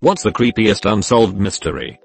What's the creepiest unsolved mystery?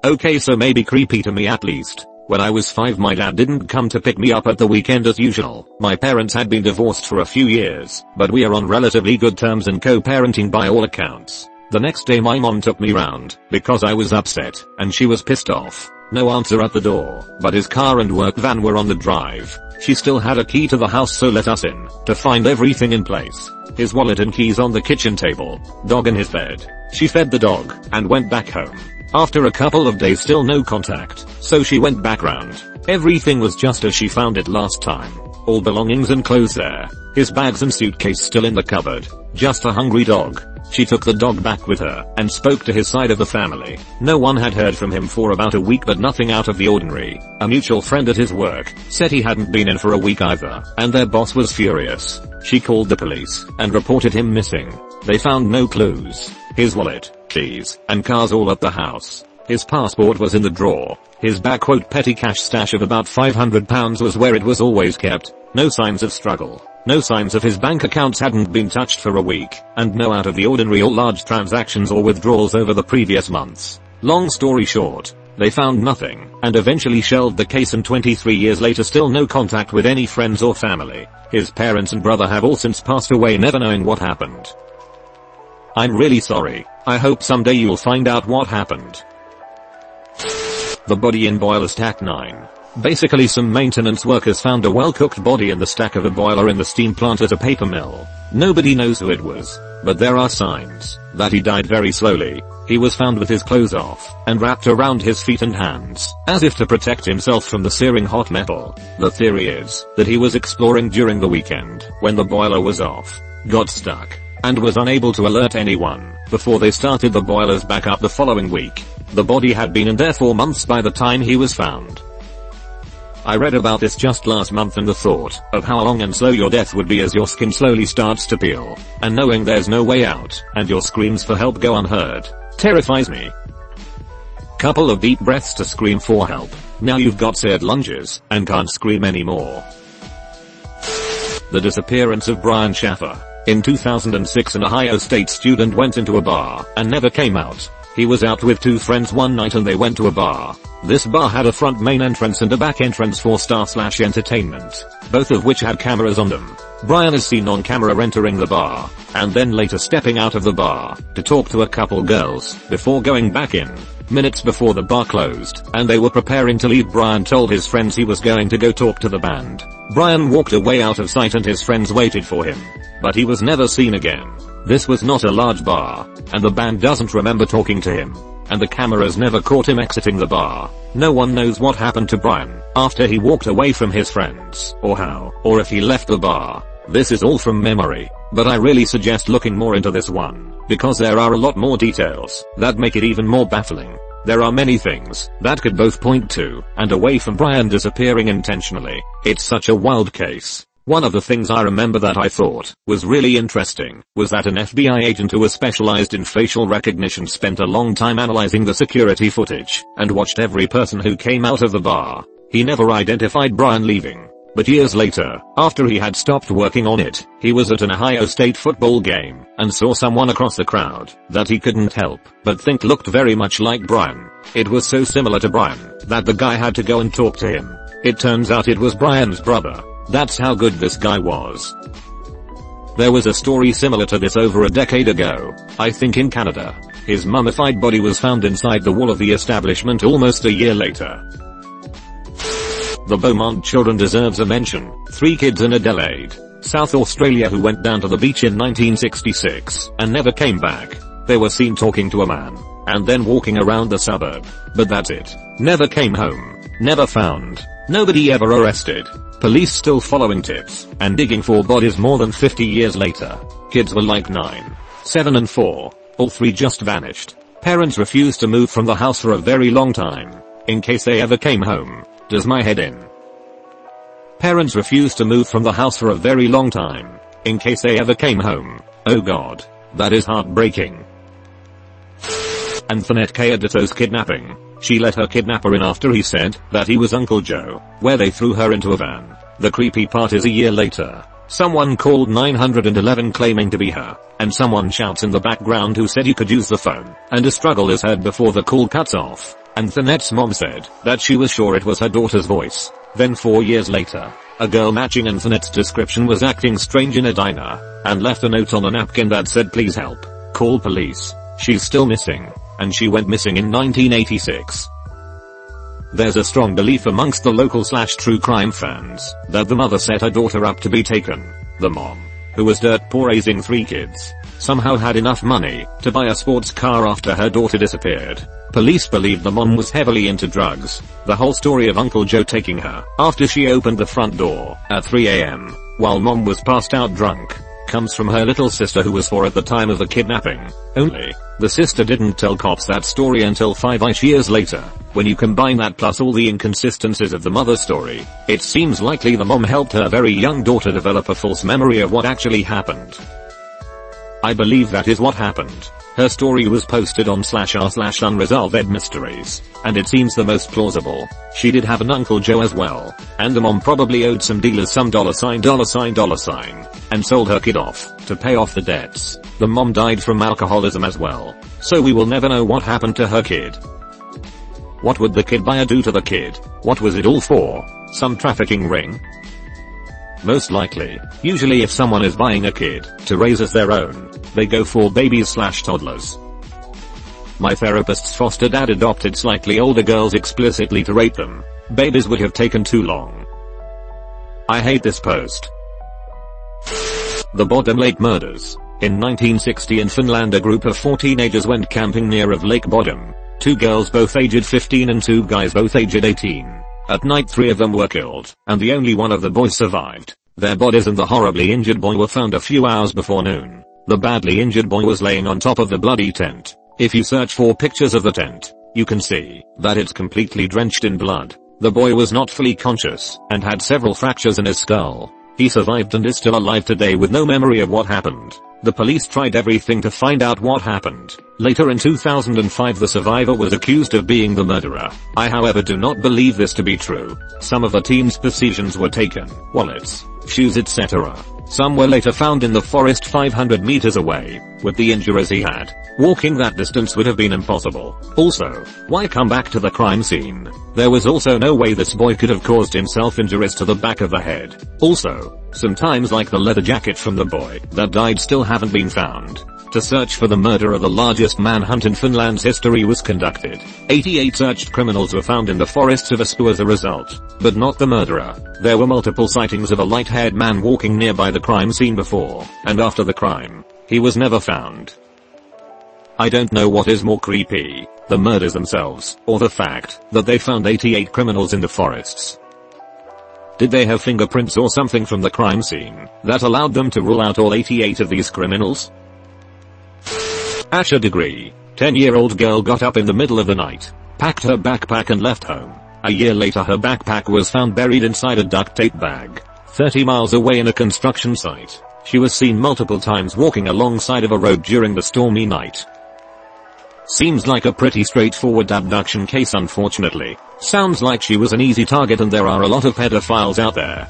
Okay, so maybe creepy to me at least. When I was 5, my dad didn't come to pick me up at the weekend as usual. My parents had been divorced for a few years, but we are on relatively good terms and co-parenting by all accounts. The next day my mom took me round, because I was upset, and she was pissed off. No answer at the door, but his car and work van were on the drive. She still had a key to the house, so let us in, to find everything in place. His wallet and keys on the kitchen table, dog in his bed. She fed the dog, and went back home. After a couple of days still no contact, so she went back round. Everything was just as she found it last time. All belongings and clothes there. His bags and suitcase still in the cupboard. Just a hungry dog. She took the dog back with her, and spoke to his side of the family. No one had heard from him for about a week, but nothing out of the ordinary. A mutual friend at his work said he hadn't been in for a week either, and their boss was furious. She called the police, and reported him missing. They found no clues. His wallet, keys, and cars all at the house. His passport was in the drawer. His "petty cash stash" of about £500 was where it was always kept. No signs of struggle. No signs of his bank accounts hadn't been touched for a week, and no out of the ordinary or large transactions or withdrawals over the previous months. Long story short, they found nothing, and eventually shelved the case, and 23 years later still no contact with any friends or family. His parents and brother have all since passed away, never knowing what happened. I'm really sorry. I hope someday you'll find out what happened. The body in boiler stack 9. Basically, some maintenance workers found a well-cooked body in the stack of a boiler in the steam plant at a paper mill. Nobody knows who it was, but there are signs that he died very slowly. He was found with his clothes off, and wrapped around his feet and hands, as if to protect himself from the searing hot metal. The theory is that he was exploring during the weekend, when the boiler was off, got stuck, and was unable to alert anyone, before they started the boilers back up the following week. The body had been in there for months by the time he was found. I read about this just last month, and the thought of how long and slow your death would be as your skin slowly starts to peel, and knowing there's no way out, and your screams for help go unheard, terrifies me. Couple of deep breaths to scream for help. Now you've got seared lunges, and can't scream anymore. The disappearance of Brian Schaffer. In 2006, an Ohio State student went into a bar, and never came out. He was out with 2 friends one night, and they went to a bar. This bar had a front main entrance and a back entrance for staff/entertainment, both of which had cameras on them. Brian is seen on camera entering the bar, and then later stepping out of the bar, to talk to a couple girls, before going back in. Minutes before the bar closed, and they were preparing to leave, Brian told his friends he was going to go talk to the band. Brian walked away out of sight, and his friends waited for him, but he was never seen again. This was not a large bar, and the band doesn't remember talking to him, and the cameras never caught him exiting the bar. No one knows what happened to Brian after he walked away from his friends, or how, or if he left the bar. This is all from memory, but I really suggest looking more into this one, because there are a lot more details that make it even more baffling. There are many things that could both point to and away from Brian disappearing intentionally. It's such a wild case. One of the things I remember that I thought was really interesting was that an FBI agent who was specialized in facial recognition spent a long time analyzing the security footage and watched every person who came out of the bar. He never identified Brian leaving, but years later, after he had stopped working on it, he was at an Ohio State football game and saw someone across the crowd that he couldn't help but think looked very much like Brian. It was so similar to Brian that the guy had to go and talk to him. It turns out it was Brian's brother. That's how good this guy was. There was a story similar to this over a decade ago, I think in Canada. His mummified body was found inside the wall of the establishment almost a year later. The Beaumont children deserves a mention. 3 kids in Adelaide, South Australia, who went down to the beach in 1966 and never came back. They were seen talking to a man and then walking around the suburb, but that's it. Never came home. Never found. Nobody ever arrested. Police still following tips and digging for bodies more than 50 years later. Kids were like 9, 7 and 4. All 3 just vanished. Parents refused to move from the house for a very long time, in case they ever came home. Does my head in? Parents refused to move from the house for a very long time, in case they ever came home. Oh god. That is heartbreaking. Antoinette Kayadito's kidnapping. She let her kidnapper in after he said that he was Uncle Joe, where they threw her into a van. The creepy part is a year later, Someone called 911 claiming to be her, and someone shouts in the background who said you could use the phone, and a struggle is heard before the call cuts off, and Thanette's mom said that she was sure it was her daughter's voice. Then 4 years later, a girl matching Thanette's description was acting strange in a diner, and left a note on a napkin that said please help, call police, she's still missing, and she went missing in 1986. There's a strong belief amongst the local / true crime fans that the mother set her daughter up to be taken. The mom, who was dirt poor raising 3 kids, somehow had enough money to buy a sports car after her daughter disappeared. Police believe the mom was heavily into drugs. The whole story of Uncle Joe taking her after she opened the front door at 3 a.m. while mom was passed out drunk comes from her little sister who was 4 at the time of the kidnapping. Only, the sister didn't tell cops that story until 5-ish years later. When you combine that plus all the inconsistencies of the mother's story, it seems likely the mom helped her very young daughter develop a false memory of what actually happened. I believe that is what happened. Her story was posted on /r/unresolved mysteries, and it seems the most plausible. She did have an Uncle Joe as well, and the mom probably owed some dealers some $, and sold her kid off to pay off the debts. The mom died from alcoholism as well, so we will never know what happened to her kid. What would the kid buyer do to the kid? What was it all for? Some trafficking ring? Most likely. Usually if someone is buying a kid to raise as their own, they go for babies / toddlers. My therapist's foster dad adopted slightly older girls explicitly to rape them. Babies would have taken too long. I hate this post. The Bodom Lake murders. In 1960 in Finland, a group of 4 teenagers went camping near of Lake Bodom. 2 girls both aged 15 and 2 guys both aged 18. At night 3 of them were killed, and the only one of the boys survived. Their bodies and the horribly injured boy were found a few hours before noon. The badly injured boy was laying on top of the bloody tent. If you search for pictures of the tent, you can see that it's completely drenched in blood. The boy was not fully conscious, and had several fractures in his skull. He survived and is still alive today with no memory of what happened. The police tried everything to find out what happened. Later in 2005 the survivor was accused of being the murderer. I however do not believe this to be true. Some of the team's possessions were taken, wallets, shoes etc. Some were later found in the forest 500 meters away. With the injuries he had, walking that distance would have been impossible. Also, why come back to the crime scene? There was also no way this boy could have caused himself injuries to the back of the head. Also, sometimes like the leather jacket from the boy that died still haven't been found. To search for the murderer, the largest manhunt in Finland's history was conducted. 88 searched criminals were found in the forests of Espoo as a result, but not the murderer. There were multiple sightings of a light-haired man walking nearby the crime scene before and after the crime. He was never found. I don't know what is more creepy, the murders themselves, or the fact that they found 88 criminals in the forests. Did they have fingerprints or something from the crime scene that allowed them to rule out all 88 of these criminals? Asher degree. 10-year-old girl got up in the middle of the night, packed her backpack and left home. A year later her backpack was found buried inside a duct tape bag, 30 miles away in a construction site. She was seen multiple times walking alongside of a road during the stormy night. Seems like a pretty straightforward abduction case unfortunately. Sounds like she was an easy target and there are a lot of pedophiles out there.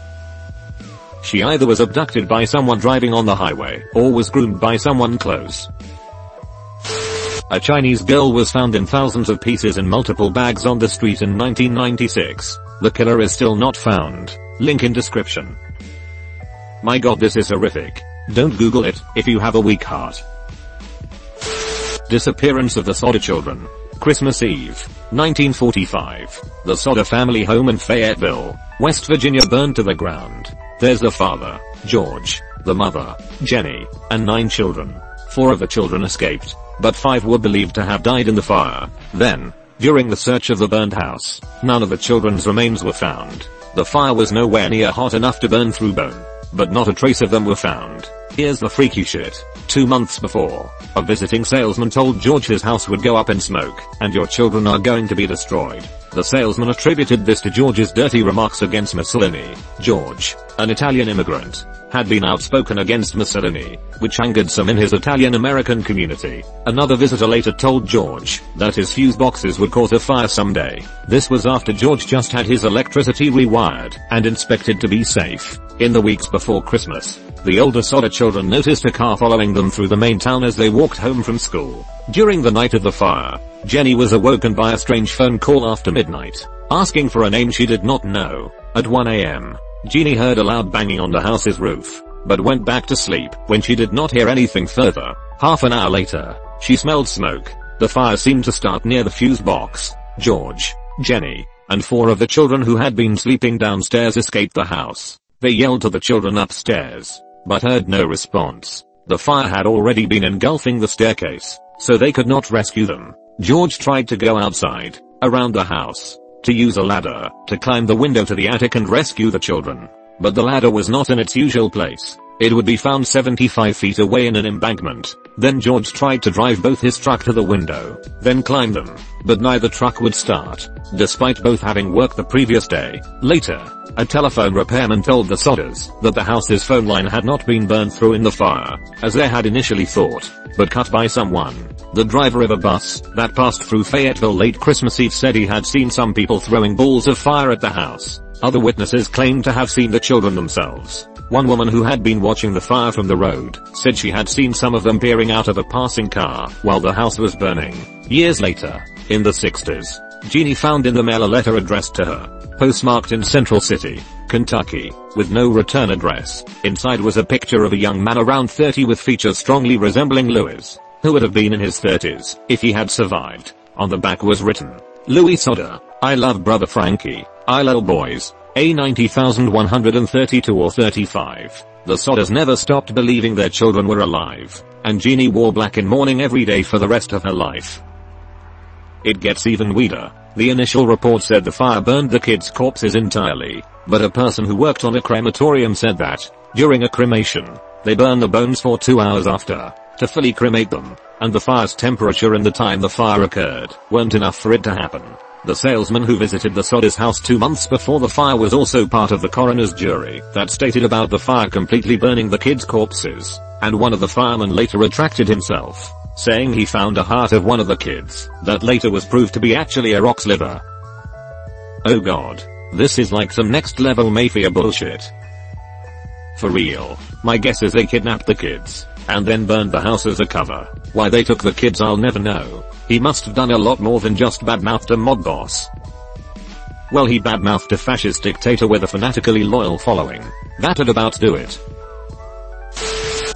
She either was abducted by someone driving on the highway or was groomed by someone close. A Chinese girl was found in thousands of pieces in multiple bags on the street in 1996. The killer is still not found. Link in description. My god, this is horrific. Don't Google it if you have a weak heart. Disappearance of the Sodder children. Christmas Eve, 1945. The Sodder family home in Fayetteville, West Virginia burned to the ground. There's the father, George, the mother, Jenny, and 9 children. 4 of the children escaped, but 5 were believed to have died in the fire. Then, during the search of the burned house, none of the children's remains were found. The fire was nowhere near hot enough to burn through bone, but not a trace of them were found. Here's the freaky shit. 2 months before, a visiting salesman told George his house would go up in smoke, and your children are going to be destroyed. The salesman attributed this to George's dirty remarks against Mussolini. George, an Italian immigrant, had been outspoken against Mussolini, which angered some in his Italian-American community. Another visitor later told George that his fuse boxes would cause a fire someday. This was after George just had his electricity rewired and inspected to be safe. In the weeks before Christmas, the older Sodder children noticed a car following them through the main town as they walked home from school. During the night of the fire, Jenny was awoken by a strange phone call after midnight, asking for a name she did not know. At 1 a.m., Jeannie heard a loud banging on the house's roof, but went back to sleep when she did not hear anything further. Half an hour later, she smelled smoke. The fire seemed to start near the fuse box. George, Jenny, and 4 of the children who had been sleeping downstairs escaped the house. They yelled to the children upstairs, but heard no response. The fire had already been engulfing the staircase, so they could not rescue them. George tried to go outside, around the house, to use a ladder to climb the window to the attic and rescue the children. But the ladder was not in its usual place. It would be found 75 feet away in an embankment. Then George tried to drive both his truck to the window, then climb them, but neither truck would start, despite both having worked the previous day. Later, a telephone repairman told the Sodders that the house's phone line had not been burned through in the fire, as they had initially thought, but cut by someone. The driver of a bus that passed through Fayetteville late Christmas Eve said he had seen some people throwing balls of fire at the house. Other witnesses claimed to have seen the children themselves. One woman who had been watching the fire from the road said she had seen some of them peering out of a passing car while the house was burning. Years later, in the 60s, Jeannie found in the mail a letter addressed to her, postmarked in Central City, Kentucky, with no return address. Inside was a picture of a young man around 30 with features strongly resembling Louis, who would have been in his 30s if he had survived. On the back was written, Louis Sodder, I love brother Frankie, ILL boys, A 90,132 or 35. The Sodders never stopped believing their children were alive, and Jeannie wore black in mourning every day for the rest of her life. It gets even weirder. The initial report said the fire burned the kids' corpses entirely, but a person who worked on a crematorium said that, during a cremation, they burned the bones for 2 hours after, to fully cremate them, and the fire's temperature and the time the fire occurred weren't enough for it to happen. The salesman who visited the Sodders' house 2 months before the fire was also part of the coroner's jury that stated about the fire completely burning the kids' corpses, and one of the firemen later retracted himself, saying he found a heart of one of the kids that later was proved to be actually a rock's liver. Oh god, this is like some next level mafia bullshit. For real, my guess is they kidnapped the kids, and then burned the house as a cover. Why they took the kids I'll never know. He must have done a lot more than just badmouthed a mob boss. Well, he badmouthed a fascist dictator with a fanatically loyal following. That'd about do it.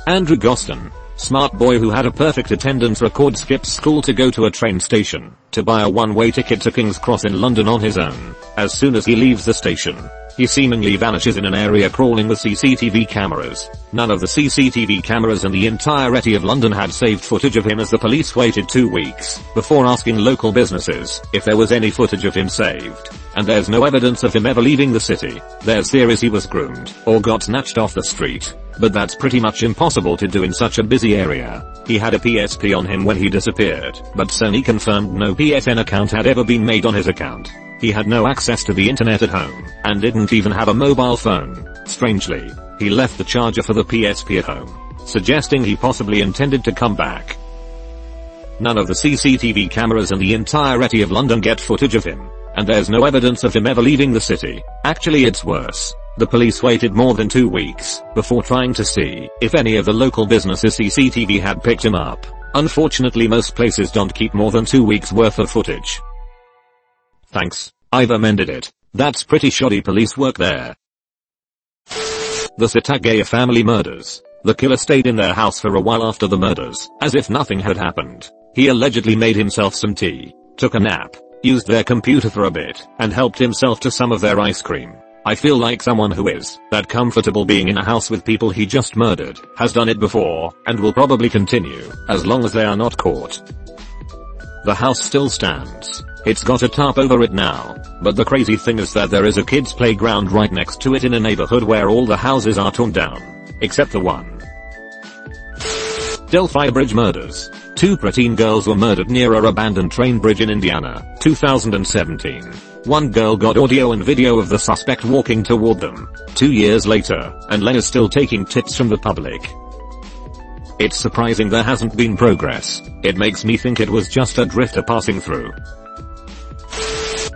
Andrew Goston, smart boy who had a perfect attendance record, skips school to go to a train station to buy a one-way ticket to King's Cross in London on his own. As soon as he leaves the station, he seemingly vanishes in an area crawling with CCTV cameras. None of the CCTV cameras in the entirety of London had saved footage of him, as the police waited 2 weeks before asking local businesses if there was any footage of him saved. And there's no evidence of him ever leaving the city. There's theories he was groomed or got snatched off the street, but that's pretty much impossible to do in such a busy area. He had a PSP on him when he disappeared, but Sony confirmed no PSN account had ever been made on his account. He had no access to the internet at home, and didn't even have a mobile phone. Strangely, he left the charger for the PSP at home, suggesting he possibly intended to come back. None of the CCTV cameras in the entirety of London get footage of him, and there's no evidence of him ever leaving the city. Actually, it's worse. The police waited more than 2 weeks before trying to see if any of the local businesses' CCTV had picked him up. Unfortunately, most places don't keep more than 2 weeks worth of footage. Thanks, I've amended it. That's pretty shoddy police work there. The Satagaya family murders. The killer stayed in their house for a while after the murders, as if nothing had happened. He allegedly made himself some tea, took a nap, used their computer for a bit, and helped himself to some of their ice cream. I feel like someone who is that comfortable being in a house with people he just murdered has done it before, and will probably continue, as long as they are not caught. The house still stands. It's got a tarp over it now, but the crazy thing is that there is a kids playground right next to it in a neighborhood where all the houses are torn down, except the one. Delphi Bridge murders. 2 preteen girls were murdered near a abandoned train bridge in Indiana, 2017. One girl got audio and video of the suspect walking toward them. 2 years later, and Len is still taking tips from the public. It's surprising there hasn't been progress. It makes me think it was just a drifter passing through.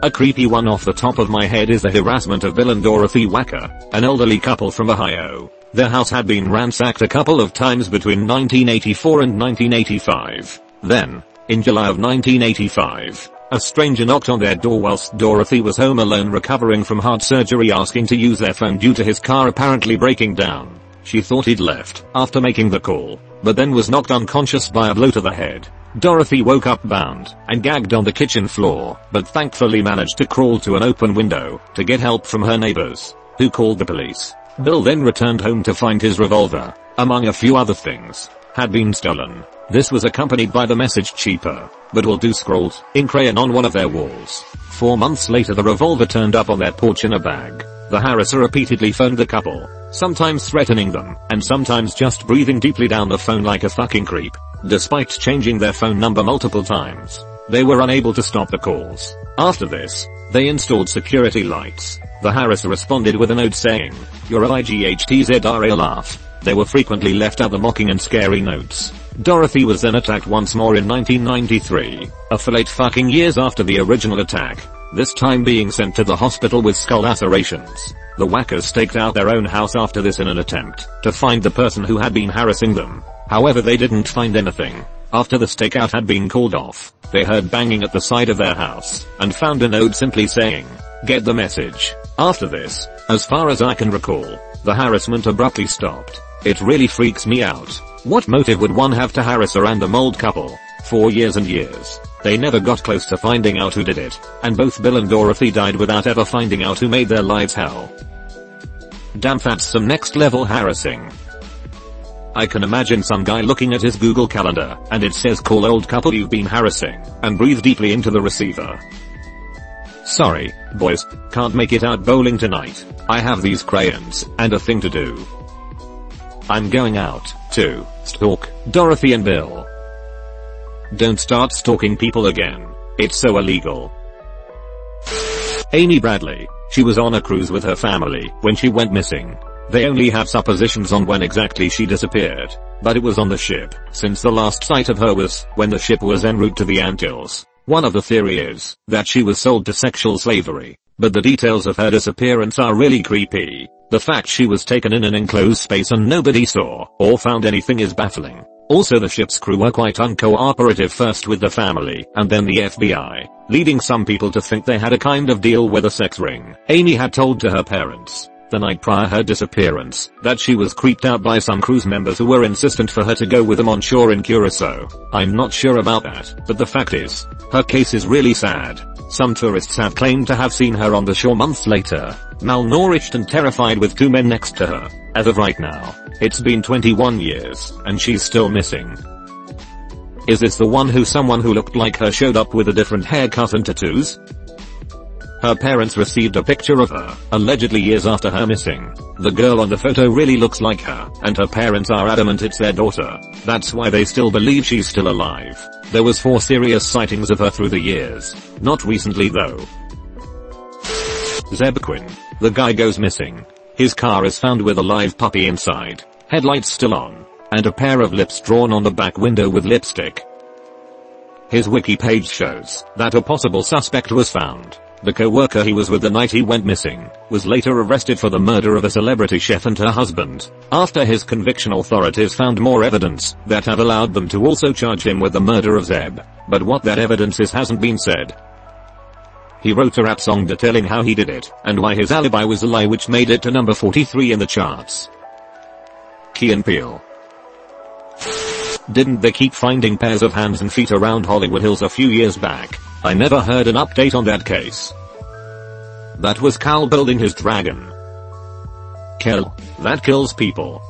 A creepy one off the top of my head is the harassment of Bill and Dorothy Wacker, an elderly couple from Ohio. Their house had been ransacked a couple of times between 1984 and 1985. Then, in July of 1985, a stranger knocked on their door whilst Dorothy was home alone recovering from heart surgery, asking to use their phone due to his car apparently breaking down. She thought he'd left after making the call, but then was knocked unconscious by a blow to the head. Dorothy woke up bound and gagged on the kitchen floor, but thankfully managed to crawl to an open window to get help from her neighbors, who called the police. Bill then returned home to find his revolver, among a few other things, had been stolen. This was accompanied by the message "cheaper, but will do" scrawled in crayon on one of their walls. 4 months later the revolver turned up on their porch in a bag. The harasser repeatedly phoned the couple, sometimes threatening them, and sometimes just breathing deeply down the phone like a fucking creep. Despite changing their phone number multiple times, they were unable to stop the calls. After this, they installed security lights. The harasser responded with a note saying, "You're a IGHTZRA laugh." They were frequently left other mocking and scary notes. Dorothy was then attacked once more in 1993, a full 8 fucking years after the original attack, this time being sent to the hospital with skull lacerations. The Wackers staked out their own house after this in an attempt to find the person who had been harassing them. However, they didn't find anything. After the stakeout had been called off, they heard banging at the side of their house and found a note simply saying, "Get the message." After this, as far as I can recall, the harassment abruptly stopped. It really freaks me out. What motive would one have to harass a random old couple for years and years? They never got close to finding out who did it, and both Bill and Dorothy died without ever finding out who made their lives hell. Damn, that's some next level harassing. I can imagine some guy looking at his Google Calendar, and it says "Call old couple you've been harassing," and breathe deeply into the receiver. "Sorry, boys, can't make it out bowling tonight. I have these crayons and a thing to do. I'm going out to stalk Dorothy and Bill." Don't start stalking people again. It's so illegal. Amy Bradley. She was on a cruise with her family when she went missing. They only have suppositions on when exactly she disappeared, but it was on the ship, since the last sight of her was when the ship was en route to the Antilles. One of the theories is that she was sold to sexual slavery, but the details of her disappearance are really creepy. The fact she was taken in an enclosed space and nobody saw or found anything is baffling. Also, the ship's crew were quite uncooperative, first with the family and then the FBI, leading some people to think they had a kind of deal with a sex ring. Amy had told to her parents the night prior her disappearance that she was creeped out by some cruise members who were insistent for her to go with them on shore in Curacao. I'm not sure about that, but the fact is, her case is really sad. Some tourists have claimed to have seen her on the shore months later, malnourished and terrified with 2 men next to her. As of right now, it's been 21 years, and she's still missing. Is this the one who someone who looked like her showed up with a different haircut and tattoos? Her parents received a picture of her, allegedly years after her missing. The girl on the photo really looks like her, and her parents are adamant it's their daughter. That's why they still believe she's still alive. There was 4 serious sightings of her through the years. Not recently though. Zeb Quinn. The guy goes missing. His car is found with a live puppy inside, headlights still on, and a pair of lips drawn on the back window with lipstick. His wiki page shows that a possible suspect was found. The co-worker he was with the night he went missing was later arrested for the murder of a celebrity chef and her husband. After his conviction, authorities found more evidence that had allowed them to also charge him with the murder of Zeb. But what that evidence is hasn't been said. He wrote a rap song detailing how he did it and why his alibi was a lie, which made it to number 43 in the charts. Key and Peele. Didn't they keep finding pairs of hands and feet around Hollywood Hills a few years back? I never heard an update on that case. That was Cal building his dragon. Kill. That kills people.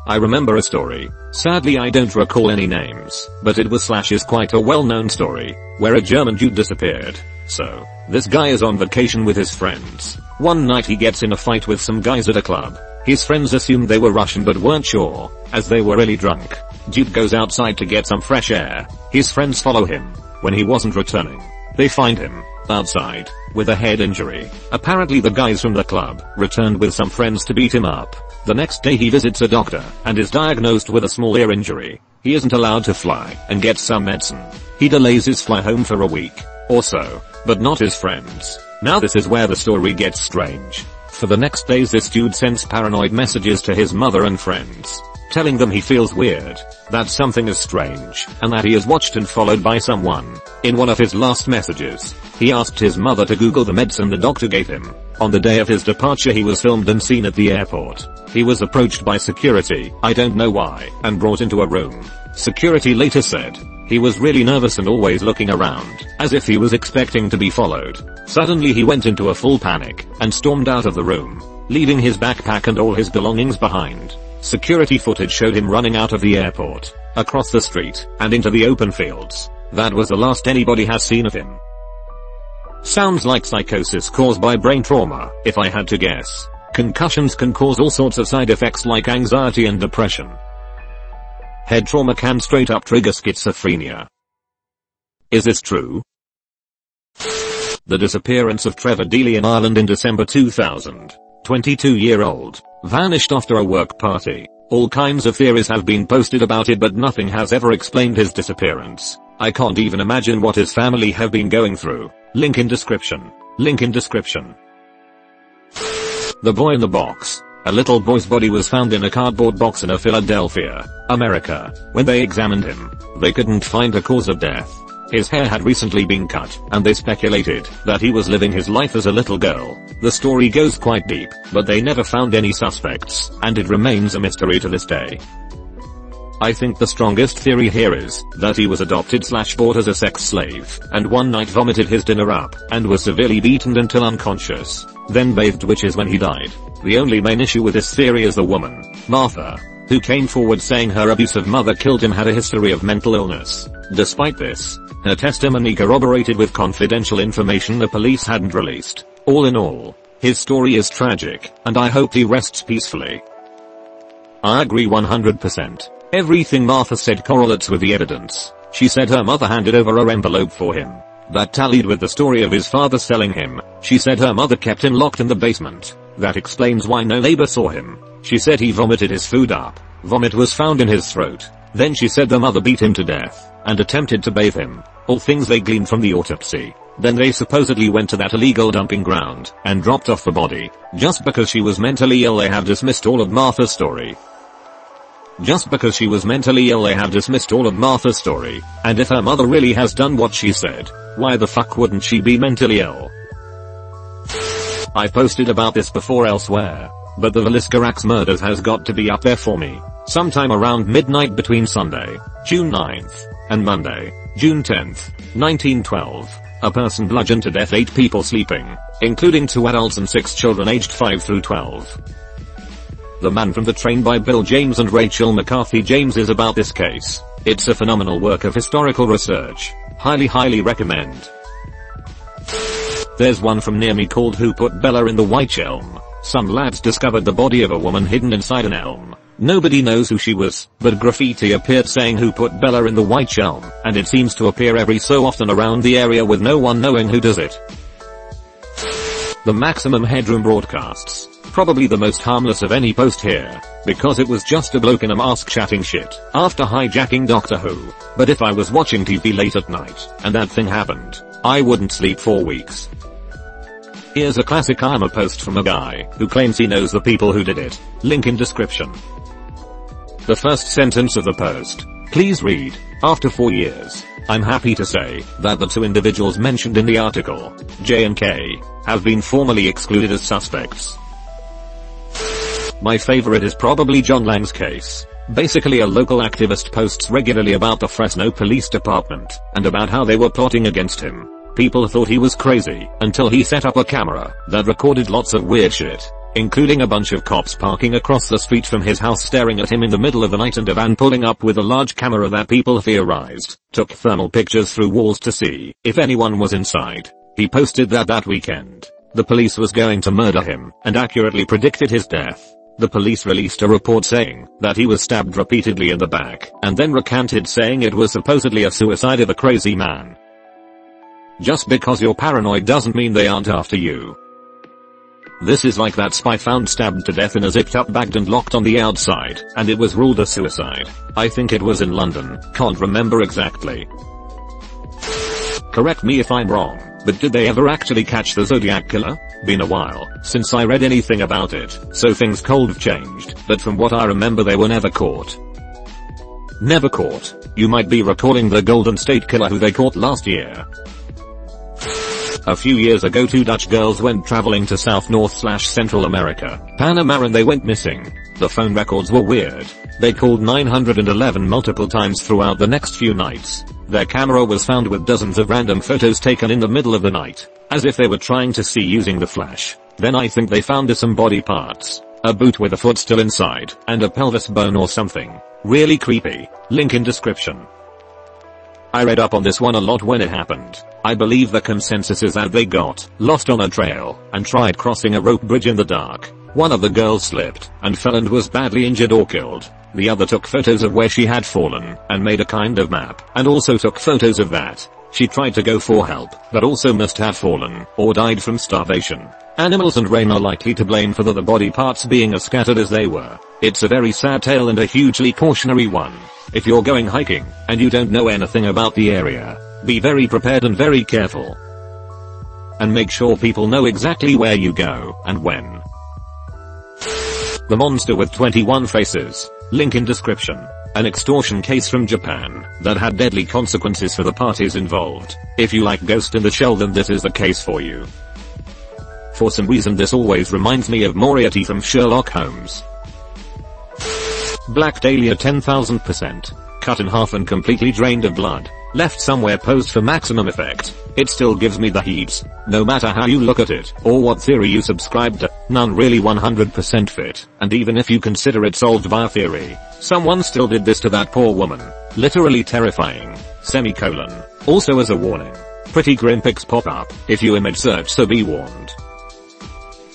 I remember a story, sadly I don't recall any names, but it was / is quite a well-known story, where a German Jew disappeared. So, this guy is on vacation with his friends. One night he gets in a fight with some guys at a club. His friends assumed they were Russian but weren't sure, as they were really drunk. Dude goes outside to get some fresh air. His friends follow him. When he wasn't returning, they find him outside with a head injury. Apparently the guys from the club returned with some friends to beat him up. The next day he visits a doctor and is diagnosed with a small ear injury. He isn't allowed to fly and gets some medicine. He delays his fly home for a week or so, but not his friends. Now this is where the story gets strange. For the next days this dude sends paranoid messages to his mother and friends, telling them he feels weird, that something is strange, and that he is watched and followed by someone. In one of his last messages, he asked his mother to Google the medicine the doctor gave him. On the day of his departure he was filmed and seen at the airport. He was approached by security, I don't know why, and brought into a room. Security later said he was really nervous and always looking around, as if he was expecting to be followed. Suddenly he went into a full panic and stormed out of the room, leaving his backpack and all his belongings behind. Security footage showed him running out of the airport, across the street, and into the open fields. That was the last anybody has seen of him. Sounds like psychosis caused by brain trauma, if I had to guess. Concussions can cause all sorts of side effects like anxiety and depression. Head trauma can straight up trigger schizophrenia. Is this true? The disappearance of Trevor Dealey in Ireland in December 2000. 22-year-old, vanished after a work party. All kinds of theories have been posted about it but nothing has ever explained his disappearance. I can't even imagine what his family have been going through. Link in description. Link in description. The boy in the box. A little boy's body was found in a cardboard box in Philadelphia, America. When they examined him, they couldn't find a cause of death. His hair had recently been cut, and they speculated that he was living his life as a little girl. The story goes quite deep, but they never found any suspects, and it remains a mystery to this day. I think the strongest theory here is that he was adopted/bought as a sex slave, and one night vomited his dinner up, and was severely beaten until unconscious, then bathed, which is when he died. The only main issue with this theory is the woman, Martha, who came forward saying her abusive mother killed him, had a history of mental illness. Despite this, her testimony corroborated with confidential information the police hadn't released. All in all, his story is tragic, and I hope he rests peacefully. I agree 100%. Everything Martha said correlates with the evidence. She said her mother handed over her envelope for him. That tallied with the story of his father selling him. She said her mother kept him locked in the basement. That explains why no neighbor saw him. She said he vomited his food up. Vomit was found in his throat. Then she said the mother beat him to death and attempted to bathe him. All things they gleaned from the autopsy. Then they supposedly went to that illegal dumping ground and dropped off the body. Just because she was mentally ill they have dismissed all of Martha's story. Just because she was mentally ill they have dismissed all of Martha's story. And if her mother really has done what she said, why the fuck wouldn't she be mentally ill? I've posted about this before elsewhere, but the Veliscarax murders has got to be up there for me. Sometime around midnight between Sunday, June 9th, and Monday, June 10th, 1912, a person bludgeoned to death 8 people sleeping, including 2 adults and 6 children aged 5 through 12. The Man from the Train by Bill James and Rachel McCarthy James is about this case. It's a phenomenal work of historical research. Highly recommend. There's one from near me called Who Put Bella in the White Elm. Some lads discovered the body of a woman hidden inside an elm. Nobody knows who she was, but graffiti appeared saying Who Put Bella in the White Elm, and it seems to appear every so often around the area with no one knowing who does it. The Maximum Headroom broadcasts. Probably the most harmless of any post here, because it was just a bloke in a mask chatting shit after hijacking Doctor Who. But if I was watching TV late at night, and that thing happened, I wouldn't sleep for weeks. Here's a classic I'm a post from a guy who claims he knows the people who did it. Link in description. The first sentence of the post. Please read. After 4 years, I'm happy to say that the 2 individuals mentioned in the article, J and K, have been formally excluded as suspects. My favorite is probably John Lang's case. Basically a local activist posts regularly about the Fresno Police Department and about how they were plotting against him. People thought he was crazy until he set up a camera that recorded lots of weird shit, including a bunch of cops parking across the street from his house staring at him in the middle of the night and a van pulling up with a large camera that people theorized took thermal pictures through walls to see if anyone was inside. He posted that weekend the police was going to murder him and accurately predicted his death. The police released a report saying that he was stabbed repeatedly in the back and then recanted, saying it was supposedly a suicide of a crazy man. Just because you're paranoid doesn't mean they aren't after you. This is like that spy found stabbed to death in a zipped up bag and locked on the outside, and it was ruled a suicide. I think it was in London, can't remember exactly. Correct me if I'm wrong, but did they ever actually catch the Zodiac killer? Been a while since I read anything about it, so things cold have changed, but from what I remember they were never caught. Never caught? You might be recalling the Golden State Killer who they caught last year. A few years ago 2 Dutch girls went traveling to South/Central America, Panama, and they went missing. The phone records were weird. They called 911 multiple times throughout the next few nights. Their camera was found with dozens of random photos taken in the middle of the night, as if they were trying to see using the flash. Then I think they found some body parts, a boot with a foot still inside, and a pelvis bone or something. Really creepy. Link in description. I read up on this one a lot when it happened. I believe the consensus is that they got lost on a trail and tried crossing a rope bridge in the dark. One of the girls slipped and fell and was badly injured or killed. The other took photos of where she had fallen and made a kind of map, and also took photos of that. She tried to go for help, but also must have fallen or died from starvation. Animals and rain are likely to blame for the body parts being as scattered as they were. It's a very sad tale and a hugely cautionary one. If you're going hiking and you don't know anything about the area, be very prepared and very careful. And make sure people know exactly where you go and when. The Monster with 21 Faces. Link in description. An extortion case from Japan that had deadly consequences for the parties involved. If you like Ghost in the Shell, then this is the case for you. For some reason this always reminds me of Moriarty from Sherlock Holmes. Black Dahlia 10,000%. Cut in half and completely drained of blood. Left somewhere posed for maximum effect. It still gives me the heaves. No matter how you look at it, or what theory you subscribe to, none really 100% fit. And even if you consider it solved by a theory, someone still did this to that poor woman. Literally terrifying. Semicolon. Also as a warning, pretty grim pics pop up if you image search, so be warned.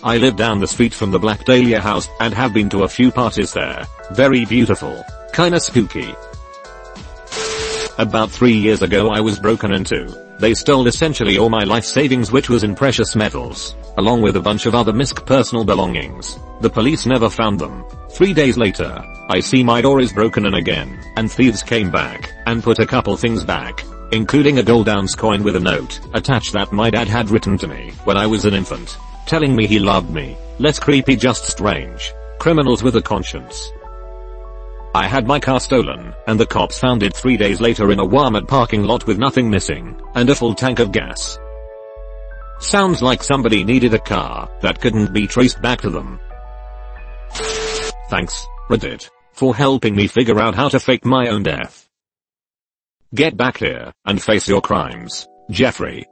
I live down the street from the Black Dahlia house and have been to a few parties there. Very beautiful. Kinda spooky. About 3 years ago I was broken into. They stole essentially all my life savings, which was in precious metals, along with a bunch of other personal belongings. The police never found them. 3 days later, I see my door is broken in again, and thieves came back and put a couple things back, including a gold ounce coin with a note attached that my dad had written to me when I was an infant, telling me he loved me. Less creepy, just strange. Criminals with a conscience. I had my car stolen, and the cops found it 3 days later in a Walmart parking lot with nothing missing, and a full tank of gas. Sounds like somebody needed a car that couldn't be traced back to them. Thanks, Reddit, for helping me figure out how to fake my own death. Get back here and face your crimes, Jeffrey.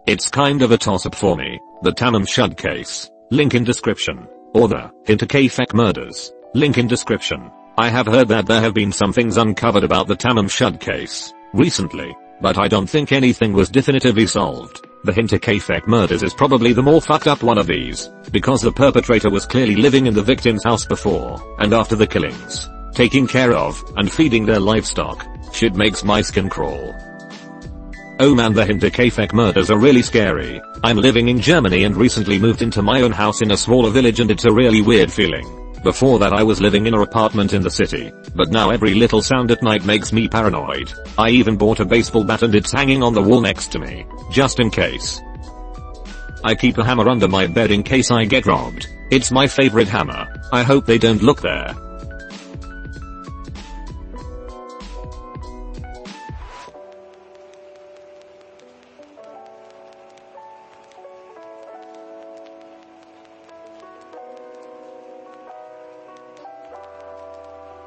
It's kind of a toss-up for me, the Tamam Shud case, link in description, or the Hinterkaifeck murders. Link in description. I have heard that there have been some things uncovered about the Tamam Shud case recently, but I don't think anything was definitively solved. The Hinterkaifeck murders is probably the more fucked up one of these, because the perpetrator was clearly living in the victim's house before and after the killings, taking care of and feeding their livestock. Shit makes my skin crawl. Oh man, the Hinterkaifeck murders are really scary. I'm living in Germany and recently moved into my own house in a smaller village, and it's a really weird feeling. Before that I was living in an apartment in the city, but now every little sound at night makes me paranoid. I even bought a baseball bat and it's hanging on the wall next to me, just in case. I keep a hammer under my bed in case I get robbed. It's my favorite hammer. I hope they don't look there.